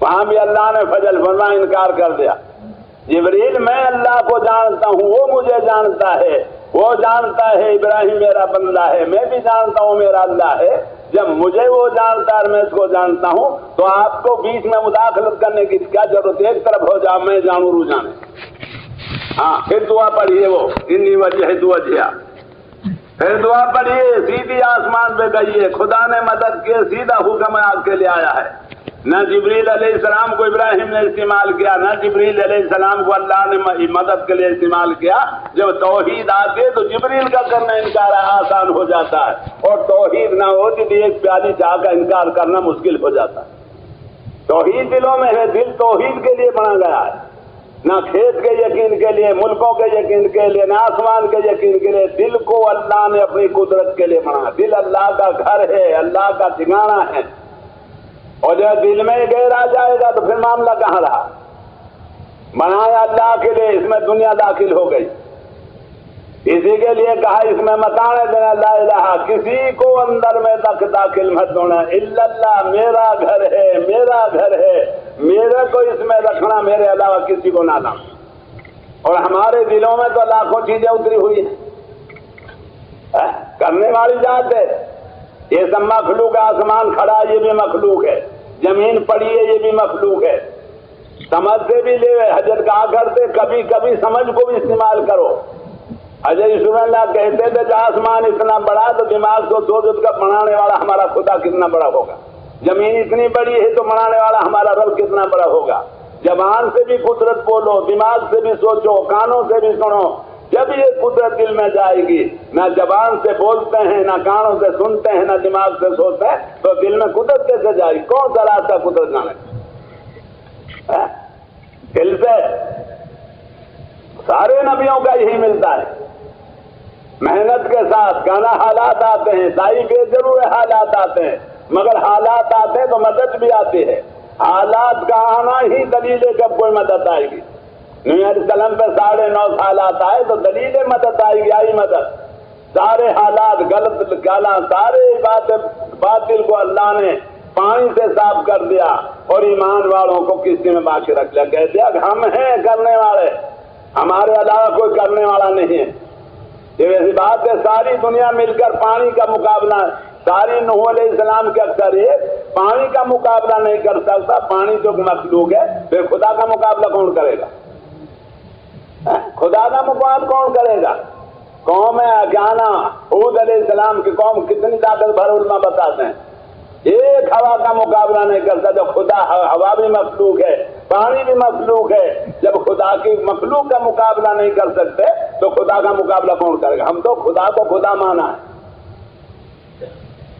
وہاں بھی اللہ نے فضل فرما انکار کر دیا. جبریل میں اللہ کو جانتا ہوں، وہ مجھے جانتا ہے، وہ جانتا ہے ابراہیم میرا بندہ ہے، میں بھی جانتا ہوں میرا اللہ ہے. جب مجھے وہ جانتا ہے اور میں اس کو جانتا ہوں تو آپ کو بیچ میں مداخلت کرنے کی کیا ضرورت ہے؟ ایک طرف ہو جاؤ، میں جانوں رو جانے. ہاں پھر دعا پڑھیے، وہ انی وجہ وجہ، پھر دعا پڑھیے، سیدھی آسمان پہ گئیے، خدا نے مدد کی، سیدھا حکم آپ کے لیے آیا ہے. نہ جبریل علیہ السلام کو ابراہیم نے استعمال کیا، نہ جبریل علیہ السلام کو اللہ نے مدد کے لیے استعمال کیا. جب توحید آتے تو جبریل کا کرنا انکار آسان ہو جاتا ہے، اور توحید نہ ہو تو ایک پیالی چاہ کا انکار کرنا مشکل ہو جاتا ہے. توحید دلوں میں ہے، دل توحید کے لیے بنا گیا ہے، نہ کھیت کے یقین کے لیے، ملکوں کے یقین کے لیے، نہ آسمان کے یقین کے لیے. دل کو اللہ نے اپنی قدرت کے لیے بنا. دل اللہ کا گھر ہے، اللہ کا ٹھکانہ ہے، اور جب دل میں غیر آ جائے گا تو پھر معاملہ کہاں رہا؟ بنایا اللہ کے لیے، اس میں دنیا داخل ہو گئی. اسی کے لیے کہا اس میں مکان دینا لا الہ، کسی کو اندر میں تک داخل مت ہونا الا اللہ. میرا گھر ہے، میرا گھر ہے، میرے کو اس میں رکھنا، میرے علاوہ کسی کو نہ لانا. اور ہمارے دلوں میں تو لاکھوں چیزیں اتری ہوئی ہیں، کرنے والی ذات ہے. یہ سب مخلوق ہے. آسمان کھڑا یہ بھی مخلوق ہے، زمین پڑی ہے یہ بھی مخلوق ہے. سمجھ سے بھی لے، حضرت کہا کرتے کبھی کبھی سمجھ کو بھی استعمال کرو. حضرت یوسف اللہ کہتے تھے کہ آسمان اتنا بڑا تو دماغ کو سوچ اس کا بنانے والا ہمارا خدا کتنا بڑا ہوگا. زمین اتنی بڑی ہے تو بنانے والا ہمارا رب کتنا بڑا ہوگا. زبان سے بھی قدرت بولو، دماغ سے بھی سوچو، کانوں سے بھی سنو. جب یہ قدرت دل میں جائے گی، نہ زبان سے بولتے ہیں، نہ کانوں سے سنتے ہیں، نہ دماغ سے سوچتے ہیں، تو دل میں قدرت کیسے جائے گی؟ کون سا راستہ قدرت جانے؟ دل سے. سارے نبیوں کا یہی ملتا ہے، محنت کے ساتھ. کہنا حالات آتے ہیں، صحیح بے ضرور حالات آتے ہیں، مگر حالات آتے ہیں تو مدد بھی آتی ہے. حالات کا آنا ہی دلیل ہے جب کوئی مدد آئے گی. نبی علیہ السلام پہ 9.5 حالات آئے تو دلیل مدد آئے گی. آئی مدد. سارے حالات غلط گالا، سارے باتیں باطل کو اللہ نے پانی سے صاف کر دیا اور ایمان والوں کو کشتی میں باقی رکھ لیا. کہہ دیا کہ ہم ہیں کرنے والے، ہمارے علاوہ کوئی کرنے والا نہیں ہے. یہ ویسی بات ہے، ساری دنیا مل کر پانی کا مقابلہ، ساری نوح علیہ السلام کے اکثریت پانی کا مقابلہ نہیں کر سکتا. پانی جو مخلوق ہے، پھر خدا کا مقابلہ کون کرے گا؟ خدا کا مقابلہ کون کرے گا؟ قوم اگانا، ہود علیہ السلام کی قوم کتنی طاقت بھر علماء بتاتے ہیں. ایک ہوا کا مقابلہ نہیں کرتا. جب خدا، ہوا بھی مخلوق ہے، پانی بھی مخلوق ہے، جب خدا کی مخلوق کا مقابلہ نہیں کر سکتے تو خدا کا مقابلہ کون کرے گا؟ ہم تو خدا کو خدا مانا ہے.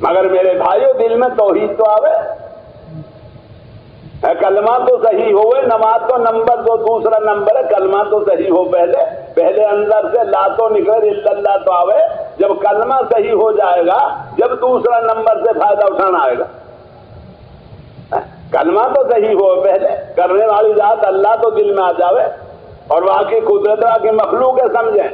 مگر میرے بھائیو دل میں توحید تو آوے، کلمہ تو صحیح ہوئے. نماز تو نمبر دو، دوسرا نمبر ہے کلمہ تو صحیح ہو. پہلے اندر سے لا تو نکلے الا اللہ تو آوے. جب کلمہ صحیح ہو جائے گا، جب دوسرا نمبر سے فائدہ اٹھانا آئے گا. کلمہ تو صحیح ہو پہلے، کرنے والی ذات اللہ تو دل میں آ جاوے، اور واقعی قدرت کی مخلوق ہے سمجھیں.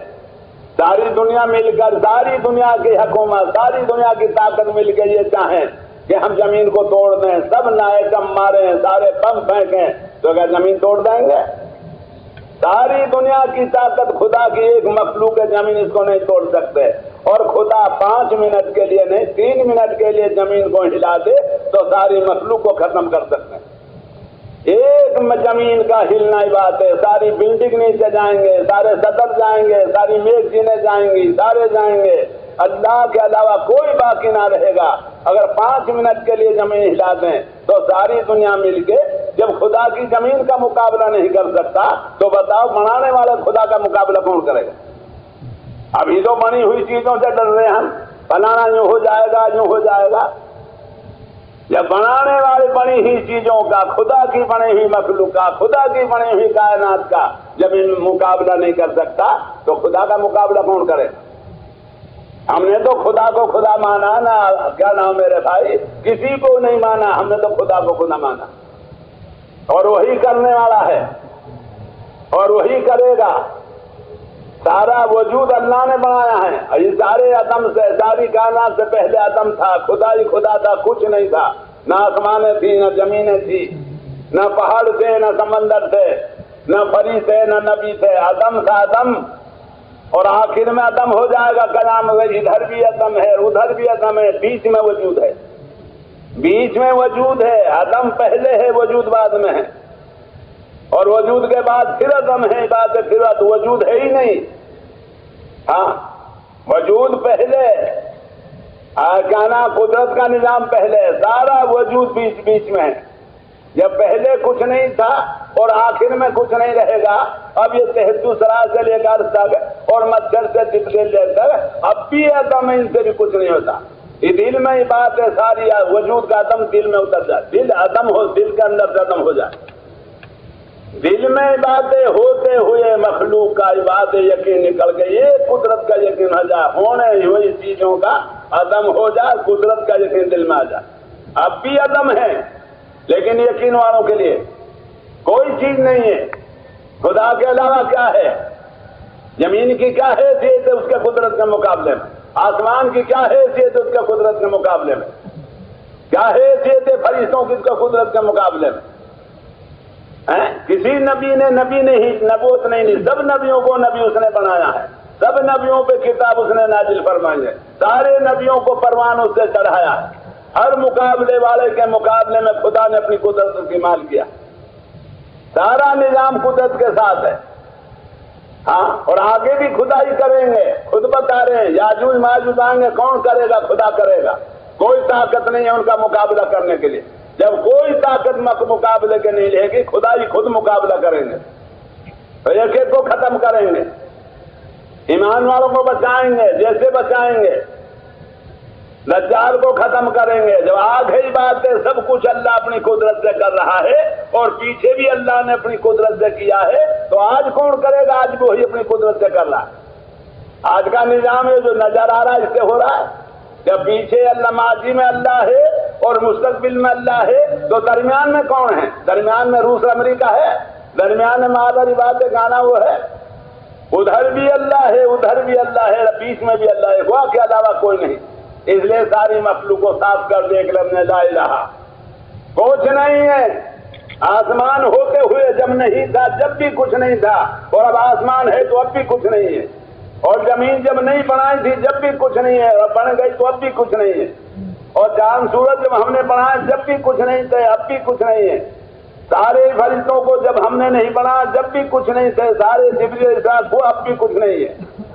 ساری دنیا مل کر، ساری دنیا کی حکومت، ساری دنیا کی طاقت مل کے یہ چاہیں کہ ہم زمین کو توڑ دیں، سب نائے کم ماریں، سارے بم پھینکیں، تو کیا زمین توڑ دیں گے؟ ساری دنیا کی طاقت خدا کی ایک مخلوق ہے، زمین اس کو نہیں توڑ سکتے. اور خدا 5 منٹ کے لیے نہیں، 3 منٹ کے لیے زمین کو ہلا دے تو ساری مخلوق کو ختم کر سکتے ہیں. ایک زمین کا ہلنا ہی بات ہے. ساری بلڈنگ نیچے جائیں گے، سارے سطر جائیں گے، ساری میگزینیں جائیں گی، سارے جائیں گے. اللہ کے علاوہ کوئی باقی نہ رہے گا. اگر 5 منٹ کے لیے زمین ہلا دیں تو ساری دنیا مل کے جب خدا کی زمین کا مقابلہ نہیں کر سکتا تو بتاؤ بنانے والے خدا کا مقابلہ کون کرے گا؟ ابھی تو بنی ہوئی چیزوں سے ڈر رہے ہیں ہم، بنانا یوں ہو جائے گا، یوں ہو جائے گا. جب بنانے والی بنی ہوئی چیزوں کا، خدا کی بنی ہوئی مخلوق کا، خدا کی بنی ہوئی کائنات کا جب ان مقابلہ نہیں کر سکتا تو خدا کا مقابلہ کون کرے؟ ہم نے تو خدا کو خدا مانا نا. کیا نام میرے بھائی؟ کسی کو نہیں مانا، ہم نے تو خدا کو خدا مانا. اور وہی کرنے والا ہے اور وہی کرے گا. سارا وجود اللہ نے بنایا ہے. یہ سارے عدم سے، ساری کائنات سے پہلے عدم تھا، خدا ہی خدا تھا، کچھ نہیں تھا. نہ آسمانیں تھی، نہ زمینیں تھی. نہ پہاڑ تھے، نہ سمندر تھے، نہ پری تھے، نہ نبی تھے، عدم سے عدم، اور آخر میں عدم ہو جائے گا کلام، ادھر بھی عدم ہے ادھر بھی عدم ہے، بیچ میں وجود ہے، بیچ میں وجود ہے، عدم پہلے ہے وجود بعد میں ہے، اور وجود کے بعد پھر عدم ہے، بعد پھر وجود ہے ہی نہیں۔ ہاں وجود پہلے، کیا نا قدرت کا نظام پہلے، سارا وجود بیچ بیچ میں ہے۔ جب پہلے کچھ نہیں تھا اور آخر میں کچھ نہیں رہے گا، اب یہ تہتو سرا سے لے کر تک اور مچھر سے تتلی لے کر اب بھی عدم ہے، ان سے بھی کچھ نہیں ہوتا۔ یہ دل میں ہی بات ہے ساری، وجود کا عدم دل میں اتر جائے، دل عدم ہو، دل کے اندر سے عدم ہو جائے، دل میں باتیں ہوتے ہوئے مخلوق کا بات یقین نکل گئی، یہ قدرت کا یقین ہو جائے، ہونے ہوئی چیزوں کا عدم ہو جائے، قدرت کا یقین دل میں آ جائے۔ اب بھی عدم ہے لیکن یقین والوں کے لیے کوئی چیز نہیں ہے۔ خدا کے علاوہ کیا ہے؟ زمین کی کیا حیثیت ہے اس کے قدرت کے مقابلے میں؟ آسمان کی کیا حیثیت ہے اس کے قدرت کے مقابلے میں؟ کیا حیثیت ہے فرشتوں کی اس کے قدرت کے مقابلے میں؟ کسی نبی نے نبوت نہیں لی، سب نبیوں کو نبی اس نے بنایا ہے، سب نبیوں پہ کتاب اس نے نازل فرمائی ہے، سارے نبیوں کو پروان اس سے چڑھایا ہے، ہر مقابلے والے کے مقابلے میں خدا نے اپنی قدرت استعمال کیا، سارا نظام قدرت کے ساتھ ہے۔ ہاں اور آگے بھی خدا ہی کریں گے، خود بتا رہے ہیں، یاجوج ماجوج آئیں گے، کون کرے گا؟ خدا کرے گا، کوئی طاقت نہیں ہے ان کا مقابلہ کرنے کے لیے۔ جب کوئی طاقت مقابلے کے نہیں رہے گی، خدا ہی خود مقابلہ کریں گے، ایک ایک کو ختم کریں گے، ایمان والوں کو بچائیں گے جیسے بچائیں گے، لچار کو ختم کریں گے۔ جب آ گئی بات ہے سب کچھ اللہ اپنی قدرت سے کر رہا ہے اور پیچھے بھی اللہ نے اپنی قدرت سے کیا ہے، تو آج کون کرے گا؟ آج وہی اپنی قدرت سے کر رہا ہے۔ آج کا نظام ہے جو نظر آ رہا ہے اس سے ہو رہا ہے۔ جب پیچھے اللہ ماضی میں اللہ ہے اور مستقبل میں اللہ ہے، تو درمیان میں کون ہے؟ درمیان میں روس امریکہ ہے، درمیان میں مادری بات گانا وہ ہے، ادھر بھی اللہ ہے ادھر بھی اللہ ہے، بیچ میں بھی اللہ ہے، وہ کے علاوہ کوئی نہیں۔ اس لیے ساری مخلوق کو صاف کر دے کہ لا الہ، کچھ نہیں ہے۔ آسمان ہوتے ہوئے جب نہیں تھا، جب بھی کچھ نہیں تھا، اور اب آسمان ہے تو اب بھی کچھ نہیں ہے، اور زمین جب نہیں بنائی تھی جب بھی کچھ نہیں ہے، اور بن گئی تو اب بھی کچھ نہیں ہے، اور چاند سورج جب ہم نے بنائے جب بھی کچھ نہیں تھے، اب بھی کچھ نہیں ہے۔ سارے فرشتوں کو جب ہم نے نہیں بنایا جب بھی کچھ نہیں تھے، سارے جبریل اسرافیل وہ اب بھی کچھ نہیں ہے،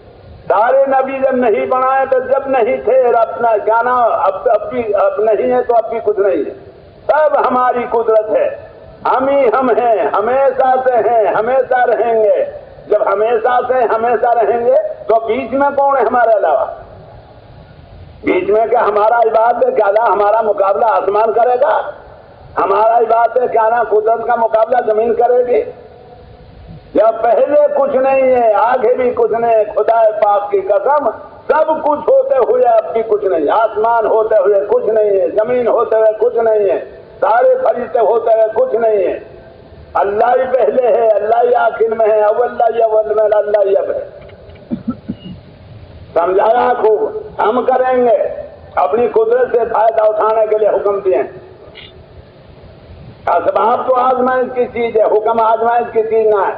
سارے نبی جب نہیں بنائے تو جب نہیں تھے، اپنا کیا نام اب بھی اب نہیں ہے تو اب بھی کچھ نہیں ہے۔ سب ہماری قدرت ہے، ہم ہی ہم ہیں، ہمیشہ سے ہیں، ہمیشہ رہیں گے۔ جب ہمیشہ سے ہمیشہ رہیں گے تو بیچ میں کون ہے ہمارے علاوہ؟ بیچ میں کیا ہمارا عبادت ہے؟ کیا ہمارا مقابلہ آسمان کرے گا؟ ہمارا عبادت ہے کیا نا قدرت کا مقابلہ زمین کرے گی؟ جب پہلے کچھ نہیں ہے آگے بھی کچھ نہیں، خدا پاک کی قسم سب کچھ ہوتے ہوئے اب بھی کچھ نہیں، آسمان ہوتے ہوئے کچھ نہیں ہے، زمین ہوتے ہوئے کچھ نہیں ہے، سارے فرشتے ہوتے ہوئے کچھ نہیں ہے، اللہ ہی پہلے ہے، اللہ ہی آخر میں ہے، اول ہی اول میں، اللہ ہی اب ہے۔ سمجھایا خوب؟ ہم کریں گے، اپنی قدرت سے فائدہ اٹھانے کے لیے حکم دیے۔ اسباب تو آزمائش کی چیز ہے، حکم آزمائش کی چیز نہ ہے۔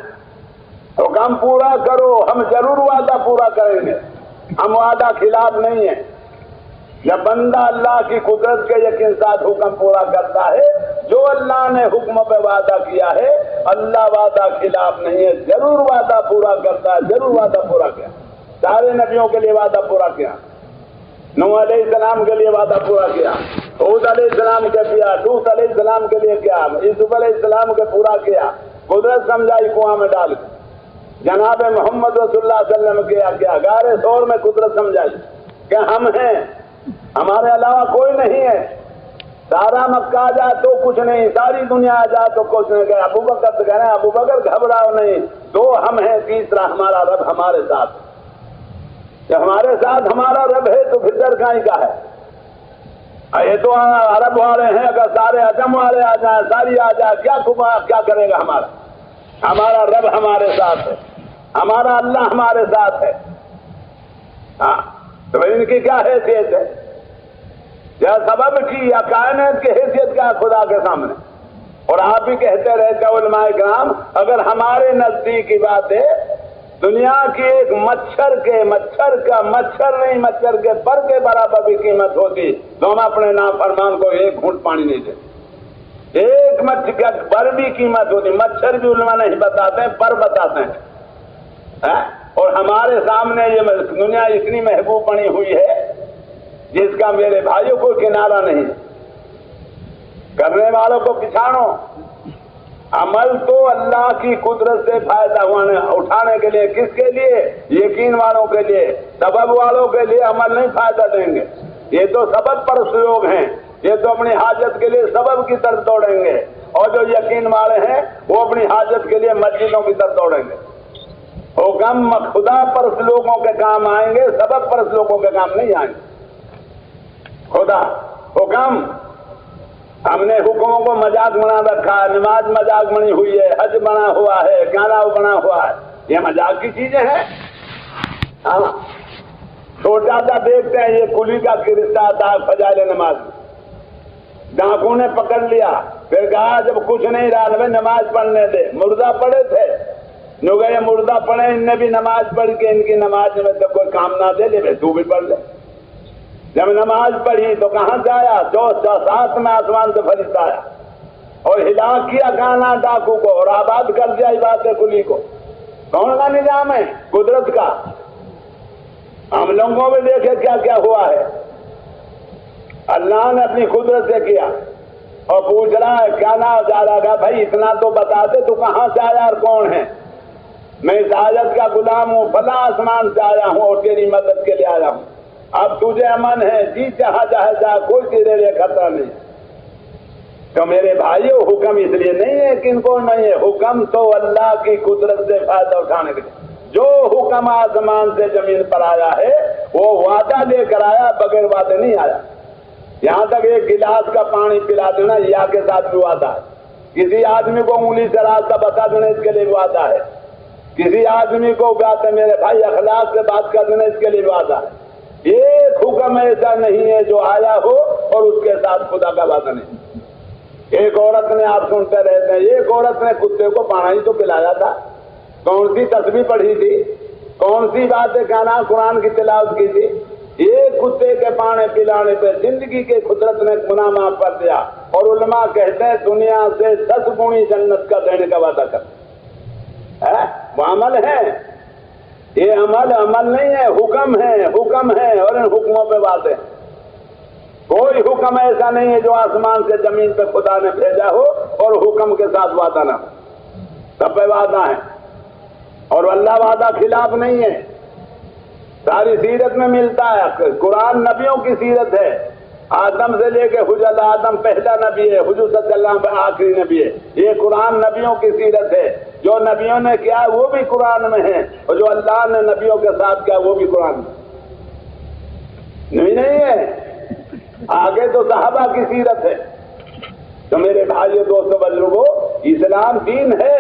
حکم پورا کرو، ہم ضرور وعدہ پورا کریں گے، ہم وعدہ خلاف نہیں ہیں۔ جب بندہ اللہ کی قدرت کے یقین ساتھ حکم پورا کرتا ہے، جو اللہ نے حکم پہ وعدہ کیا ہے، اللہ وعدہ خلاف نہیں ہے، ضرور وعدہ پورا کرتا ہے، ضرور وعدہ پورا کیا۔ سارے نبیوں کے لیے وعدہ پورا کیا، نوح علیہ السلام کے لیے وعدہ پورا کیا، ہود علیہ السلام کے کیا، لوط علیہ السلام کے لیے کیا، یوسف علیہ السلام کے پورا کیا، قدرت سمجھائی کنواں میں ڈال کے۔ جناب محمد رسول اللہ صلی اللہ علیہ وسلم کیا غار ثور میں قدرت سمجھائی کہ ہم ہیں، ہمارے علاوہ کوئی نہیں ہے، سارا مکہ آ جائے تو کچھ نہیں، ساری دنیا آ جائے تو کچھ نہیں۔ کہ ابو بکر سے کہنا ابو بکر گھبراؤ نہیں، دو ہم ہیں، تیسرا ہمارا رب ہمارے ساتھ۔ جب ہمارے ساتھ ہمارا رب ہے تو پھر ڈر کہیں کا ہے؟ یہ تو عرب والے ہیں، اگر سارے عجم والے آ جائیں، ساری آ جائے، کیا کرے گا ہمارا؟ ہمارا رب ہمارے ساتھ ہے، ہمارا اللہ ہمارے ساتھ ہے۔ ہاں تو ان کی کیا حیثیت ہے؟ یا سبب کی یا کائنات کی حیثیت کیا ہے خدا کے سامنے؟ اور آپ ہی کہتے رہتے علماء کرام، اگر ہمارے نزدیک کی بات ہے، دنیا کی ایک مچھر کے پر کے برابر بھی قیمت ہوتی تو ہم اپنے نافرمان کو ایک گھونٹ پانی نہیں دیتے۔ ایک مچھر کے پر بھی قیمت ہوتی، مچھر بھی علماء نہیں بتاتے ہیں، پر بتاتے ہیں۔ اور ہمارے سامنے یہ دنیا اتنی محبوب بنی ہوئی ہے جس کا میرے بھائیوں کو کنارہ نہیں، کرنے والوں کو پچھاڑو۔ عمل تو اللہ کی قدرت سے فائدہ اٹھانے کے لیے، کس کے لیے؟ یقین والوں کے لیے۔ سبب والوں کے لیے عمل نہیں فائدہ دیں گے، یہ تو سبب پر لوگ ہیں، یہ تو اپنی حاجت کے لیے سبب کی طرف دوڑیں گے، اور جو یقین والے ہیں وہ اپنی حاجت کے لیے مسجدوں کی طرف دوڑیں گے۔ حکم خدا پرست لوگوں کے کام آئیں گے، سبب پرست لوگوں کے کام نہیں آئیں گے۔ خدا حکم، ہم نے حکموں کو مذاق بنا رکھا ہے، نماز مذاق بنی ہوئی ہے، حج بنا ہوا ہے، گانا بنا ہوا ہے، یہ مذاق کی چیزیں ہیں۔ ہاں، چھوٹا سا دیکھتے ہیں یہ کلی کا کرشتہ تھا فضائل نماز، ڈاکو نے پکڑ لیا، پھر کہا جب کچھ نہیں رہا نماز پڑھنے دے، مردہ پڑے تھے، جو گئے مردہ پڑے، ان نے بھی نماز پڑھ کے ان کی نماز میں تو کوئی کام نہ دے لے، تو بھی پڑھ لے۔ جب نماز پڑھی تو کہاں سے آیا؟ 7 میں آسمان سے فرشتہ آیا اور ہلاک کیا گانا ڈاکو کو اور آباد کر دیا عبادت کلی کو۔ کون کا نظام ہے؟ قدرت کا۔ ہم لوگوں میں دیکھے کیا کیا ہوا ہے، اللہ نے اپنی قدرت سے کیا، اور پوچھ رہا ہے کیا نہ جا رہا گا بھائی اتنا تو بتا دے تو کہاں سے آیا اور کون ہے؟ میں اس حاجت کا غلام ہوں، فلاں آسمان سے آیا ہوں اور تیری مدد کے لیے آیا ہوں، اب تجھے امن ہے، جی چاہا جائے جا، کوئی تیرے لیے خطرہ نہیں۔ تو میرے بھائیو حکم اس لیے نہیں ہے کہ ان کو نہیں ہے، حکم تو اللہ کی قدرت سے فائدہ اٹھانے کے لیے۔ جو حکم آسمان سے زمین پر آیا ہے وہ وعدہ لے کر آیا، بغیر وعدے نہیں آیا۔ یہاں تک ایک گلاس کا پانی پلا دینا یا کے ساتھ بھی وعدہ ہے، کسی آدمی کو انگلی سے راستہ بتا دینا اس کے لیے بھی وعدہ ہے، کسی آدمی کو کہتے میرے بھائی اخلاق سے بات کر دینا اس کے لیے بھی وعدہ ہے۔ ایک حکم ایسا نہیں ہے جو آیا ہو اور اس کے ساتھ خدا کا وعدہ نہیں۔ ایک عورت نے، آپ سنتے رہتے ہیں، ایک عورت نے کتے کو پانی تو پلایا تھا، کون سی تسبیح پڑھی تھی، کون سی باتیں کہنا، قرآن کی تلاوت کی تھی، ایک کتے کے پانی پلانے پہ زندگی کے قدرت نے گناہ معاف کر دیا، اور علماء کہتے ہیں دنیا سے 10 گنی جنت کا دینے کا وعدہ کر۔ وہ عمل ہے، یہ عمل نہیں ہے، حکم ہے، اور ان حکموں پہ واضح ہے۔ کوئی حکم ایسا نہیں ہے جو آسمان سے زمین پہ خدا نے بھیجا ہو اور حکم کے ساتھ وعدہ نہ ہو، سب پہ وعدہ ہے، اور اللہ وعدہ خلاف نہیں ہے۔ ساری سیرت میں ملتا ہے، قرآن نبیوں کی سیرت ہے، آدم سے لے کے حجر، آدم پہلا نبی ہے، حضور صلی اللہ علیہ وسلم آخری نبی ہے، یہ قرآن نبیوں کی سیرت ہے۔ جو نبیوں نے کیا وہ بھی قرآن میں ہے، اور جو اللہ نے نبیوں کے ساتھ کیا وہ بھی قرآن میں نہیں ہے۔ آگے تو صحابہ کی سیرت ہے۔ تو میرے بھائیو دوستو بزرگوں، اسلام دین ہے،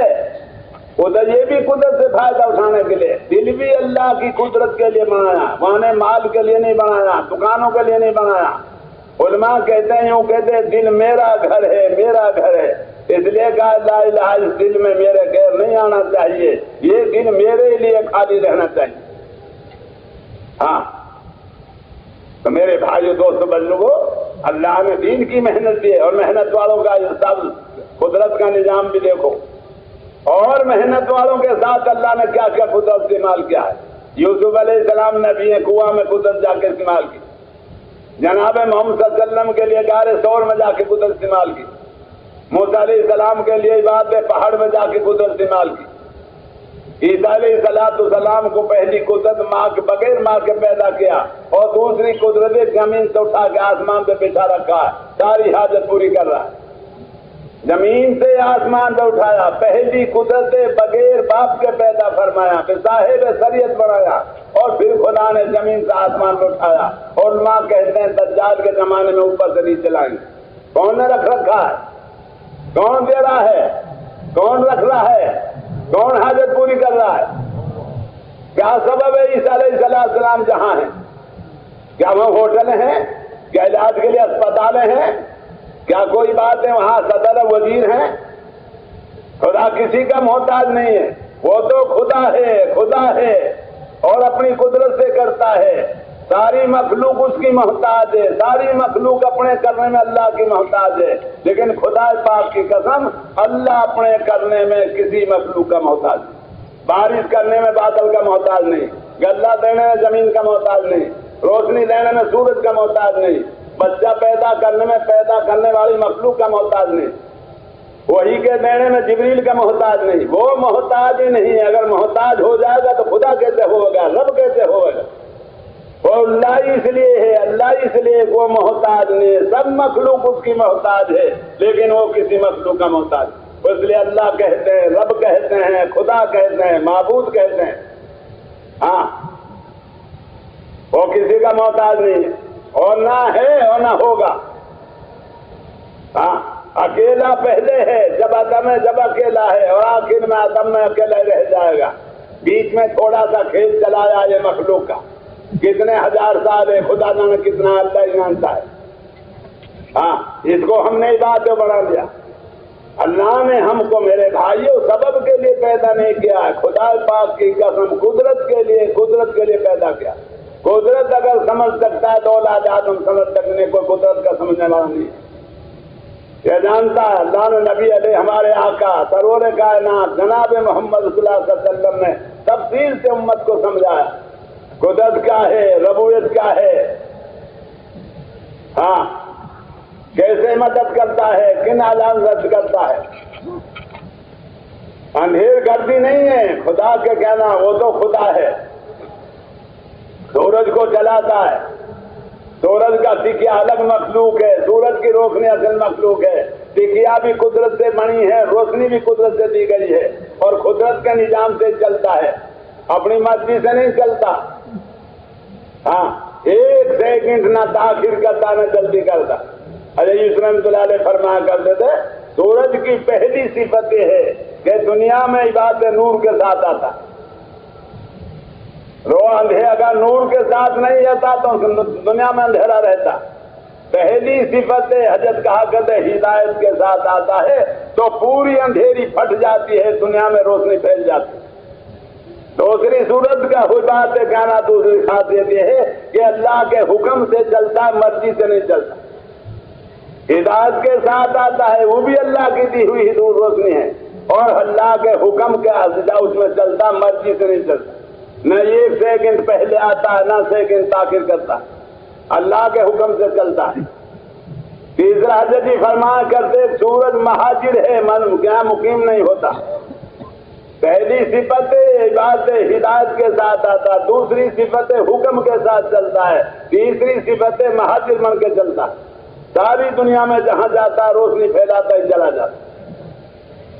ادھر یہ بھی قدرت سے فائدہ اٹھانے کے لیے، دل بھی اللہ کی قدرت کے لیے بنایا، وہاں نے مال کے لیے نہیں بنایا، دکانوں کے لیے نہیں بنایا۔ علماء کہتے ہیں، یوں کہتے ہیں دل میرا گھر ہے، میرا گھر ہے، اس لیے کہا لا الہ، اس دل میں میرے غیر نہیں آنا چاہیے، یہ دل میرے لیے خالی رہنا چاہیے۔ ہاں، تو میرے بھائیو دوستو بزرگوں، اللہ نے دین کی محنت دی ہے، اور محنت والوں کا سب قدرت کا نظام بھی دیکھو، اور محنت والوں کے ساتھ اللہ نے کیا کیا قدرت استعمال کیا ہے۔ یوسف علیہ السلام نبی ہیں، کنواں میں قدرت جا کے استعمال کی، جناب محمد صلی اللہ علیہ وسلم کے لیے غار ثور میں جا کے قدرت استعمال کی، موسیٰ علیہ السلام کے لیے عبادت پہاڑ میں جا کے قدرت استعمال کی، عیسیٰ علیہ السلام کو پہلی قدرت ماں کے بغیر ماں کے پیدا کیا، اور دوسری قدرت زمین سے اٹھا کے آسمان پہ بچھا رکھا ہے، ساری حاجت پوری کر رہا ہے۔ زمین سے آسمان پہ اٹھایا، پہلی قدرت بغیر باپ کے پیدا فرمایا، پھر صاحب شریعت بنایا، اور پھر خدا نے زمین سے آسمان پہ اٹھایا۔ اور ماں کہتے ہیں دجال کے زمانے میں اوپر سے نیچے لائیں گے۔ کون نے رکھ رکھا ہے؟ کون دے رہا ہے؟ کون رکھ رہا ہے؟ کون حاجت پوری کر رہا ہے؟ کیا سبب ہے عیسیٰ علیہ السلام جہاں ہیں؟ کیا وہ ہوٹل ہیں؟ کیا علاج کے لیے اسپتالیں ہیں؟ کیا کوئی بات ہے وہاں صدر وزیر ہیں؟ خدا کسی کا محتاج نہیں ہے، وہ تو خدا ہے، خدا ہے اور اپنی قدرت سے کرتا ہے۔ ساری مخلوق اس کی محتاج ہے، ساری مخلوق اپنے کرنے میں اللہ کی محتاج ہے، لیکن خدا پاک کی قسم اللہ اپنے کرنے میں کسی مخلوق کا محتاج نہیں۔ بارش کرنے میں بادل کا محتاج نہیں، غلہ دینے میں زمین کا محتاج نہیں، روشنی دینے میں سورج کا محتاج نہیں، بچہ پیدا کرنے میں پیدا کرنے والی مخلوق کا محتاج نہیں، وہی کے دینے میں جبریل کا محتاج نہیں، وہ محتاج ہی نہیں۔ اگر محتاج ہو جائے گا تو خدا کیسے ہوگا، رب کیسے ہوگا؟ وہ اللہ ہی اس لیے ہے، اللہ ہی اس لیے وہ محتاج نہیں ہے، سب مخلوق اس کی محتاج ہے لیکن وہ کسی مخلوق کا محتاج، اس لیے اللہ کہتے ہیں، رب کہتے ہیں، خدا کہتے ہیں، معبود کہتے ہیں۔ ہاں وہ کسی کا محتاج نہیں ہے اور نہ ہے اور نہ ہوگا۔ ہاں اکیلا پہلے ہے، جب آدم ہے جب اکیلا ہے، اور آخر میں آدم میں اکیلا رہ جائے گا۔ بیچ میں تھوڑا سا کھیل چلایا یہ مخلوق کا، کتنے ہزار سال ہے، خدا جانے کتنا، اللہ ہی جانتا ہے۔ ہاں اس کو ہم نے باتیں بنا دیا۔ اللہ نے ہم کو میرے بھائیوں سبب کے لیے پیدا نہیں کیا ہے، خدا پاک کی قسم قدرت کے لیے پیدا کیا۔ قدرت اگر سمجھ سکتا ہے تو اولاد آدم سمجھ سکنے کو قدرت کا سمجھنے والا نہیں ہے۔ یہ جانتا ہے اللہ نے نبی علیہ ہمارے آقا سرور کائنات جناب محمد صلی اللہ علیہ وسلم نے تفصیل سے امت کو سمجھایا قدرت کیا ہے، ربوبیت کیا ہے، ہاں کیسے مدد کرتا ہے، کن حالات رد کرتا ہے۔ اندھیر گردی نہیں ہے، خدا کے کہنا وہ تو خدا ہے۔ سورج کو جلاتا ہے، سورج کا ٹکیا الگ مخلوق ہے، سورج کی روشنی اصل مخلوق ہے، ٹکیا بھی قدرت سے بنی ہے، روشنی بھی قدرت سے دی گئی ہے اور قدرت کے نظام سے چلتا ہے، اپنی مرضی سے نہیں چلتا۔ ہاں ایک سیکنڈ نہ تاخیر کرتا نہ جلدی کرتا۔ علیہ رحمۃ اللہ علیہ فرمایا کرتے تھے سورج کی پہلی صفت یہ ہے کہ دنیا میں عبادت نور کے ساتھ آتا، اگر نور کے ساتھ نہیں رہتا تو دنیا میں اندھیرا رہتا۔ پہلی صفت حضرت کہا کرتے ہدایت کے ساتھ آتا ہے تو پوری اندھیری پھٹ جاتی ہے، دنیا میں روشنی پھیل جاتی ہے۔ دوسری صورت کا بات کہنا، دوسری خاصیت یہ ہے کہ اللہ کے حکم سے چلتا ہے، مرضی سے نہیں چلتا۔ ہدایت کے ساتھ آتا ہے، وہ بھی اللہ کی دی ہوئی روشنی ہے اور اللہ کے حکم کے اس میں چلتا، مرضی سے نہیں چلتا۔ نہ ایک سیکنڈ پہلے آتا ہے نہ سیکنڈ تاخیر کرتا، اللہ کے حکم سے چلتا ہے۔ تیسرا حضرت جی فرمایا کرتے سورج مہاجر ہے، کیا مقیم نہیں ہوتا۔ پہلی صفت عبادت ہدایت کے ساتھ آتا، دوسری صفت حکم کے ساتھ چلتا ہے، تیسری صفت مہاجر بن کے چلتا ہے، ساری دنیا میں جہاں جاتا ہے روشنی پھیلاتا ہے چلا جاتا۔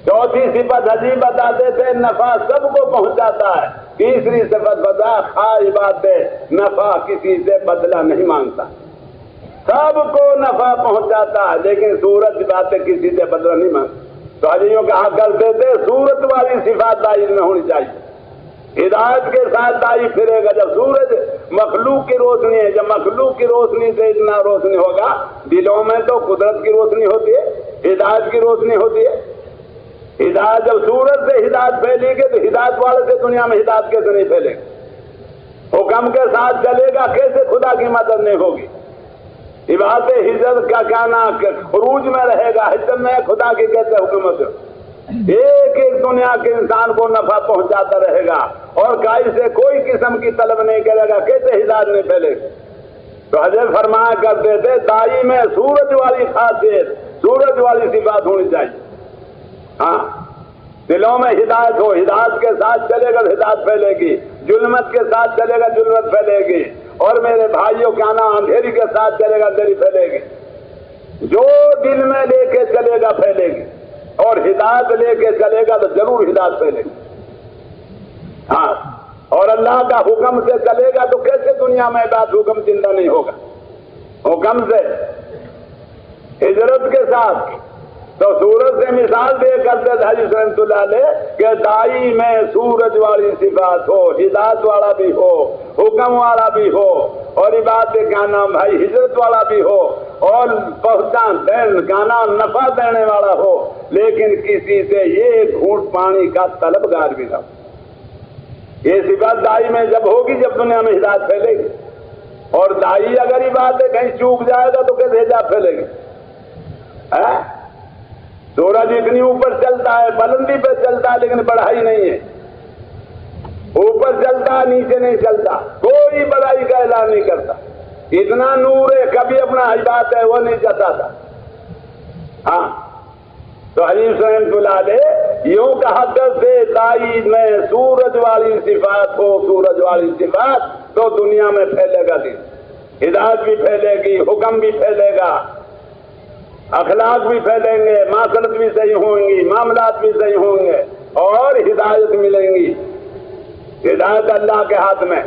چوتھی صفت عجیب بتاتے تھے نفع سب کو پہنچاتا ہے، تیسری صفت بتا خواہ بات نفع کسی سے بدلہ نہیں مانگتا، سب کو نفع پہنچاتا ہے لیکن سورج باتیں کسی سے بدلہ نہیں مانگتا۔ تو حجیوں کہا کرتے تھے صورت والی صفات دائر میں ہونی چاہیے، ہدایت کے ساتھ دائی پھرے گا۔ جب سورج مخلوق کی روشنی ہے، جب مخلوق کی روشنی سے اتنا روشنی ہوگا، دلوں میں تو قدرت کی روشنی ہوتی ہے، ہدایت کی روشنی ہوتی ہے۔ ہدایت جب سورج سے ہدایت پھیلے گی تو ہدایت والے سے دنیا میں ہدایت کیسے نہیں پھیلے گی؟ حکم کے ساتھ چلے گا کیسے خدا کی مدد نہیں ہوگی؟ عبادت ہجرت کا کہنا کہ خروج میں رہے گا، ہجرت میں خدا کی کیسے حکومت؟ ایک ایک دنیا کے انسان کو نفع پہنچاتا رہے گا اور کائی سے کوئی قسم کی طلب نہیں کرے گا، کیسے ہدایت نہیں پھیلے گی؟ تو حضرت فرمایا کرتے تھے دائی میں سورج والی خاصیت، سورج والی صفات ہونی چاہیے۔ ہاں دلوں میں ہدایت ہو، ہدایت کے ساتھ چلے گا ہدایت پھیلے گی، ظلمت کے ساتھ چلے گا ظلمت پھیلے گی، اور میرے بھائیوں کیا نا اندھیری کے ساتھ چلے گا اندھیری پھیلے گی۔ جو دل میں لے کے چلے گا پھیلے گی اور ہدایت لے کے چلے گا تو ضرور ہدایت پھیلے گی۔ ہاں اور اللہ کا حکم سے چلے گا تو کیسے دنیا میں بات حکم زندہ نہیں ہوگا؟ حکم سے ہجرت کے ساتھ تو سورج سے مثال دے کرتے تھے حضرت رحمۃ اللہ علیہ کہ دائی میں سورج والی صفات ہو، ہدایت والا بھی ہو، حکم والا بھی ہو اور عبادت کا نام بھائی ہجرت والا بھی ہو اور گانا نفع دینے والا ہو، لیکن کسی سے یہ گھونٹ پانی کا طلبگار بھی نہ ہو۔ یہ صفت دائی میں جب ہوگی جب دنیا میں ہدایت پھیلے گی، اور دائی اگر یہ بات ہے کہیں چوک جائے گا تو کیسے ہدایت پھیلے گی؟ سورج اتنی اوپر چلتا ہے، بلندی پہ چلتا ہے، لیکن بڑھائی نہیں ہے، اوپر چلتا ہے نیچے نہیں چلتا، کوئی بڑائی کا اعلان نہیں کرتا، اتنا نور ہے کبھی اپنا بات ہے وہ نہیں جتاتا۔ ہاں تو حدیث رحمۃ اللہ علیہ یوں کہا کرتے دائی میں سورج والی صفات ہو، سورج والی صفات تو دنیا میں پھیلے گا دین، ہدایت بھی پھیلے گی، حکم بھی پھیلے گا، اخلاق بھی پھیلیں گے، معاشرت بھی صحیح ہوں گی، معاملات بھی صحیح ہوں گے، اور ہدایت ملیں گی۔ ہدایت اللہ کے ہاتھ میں۔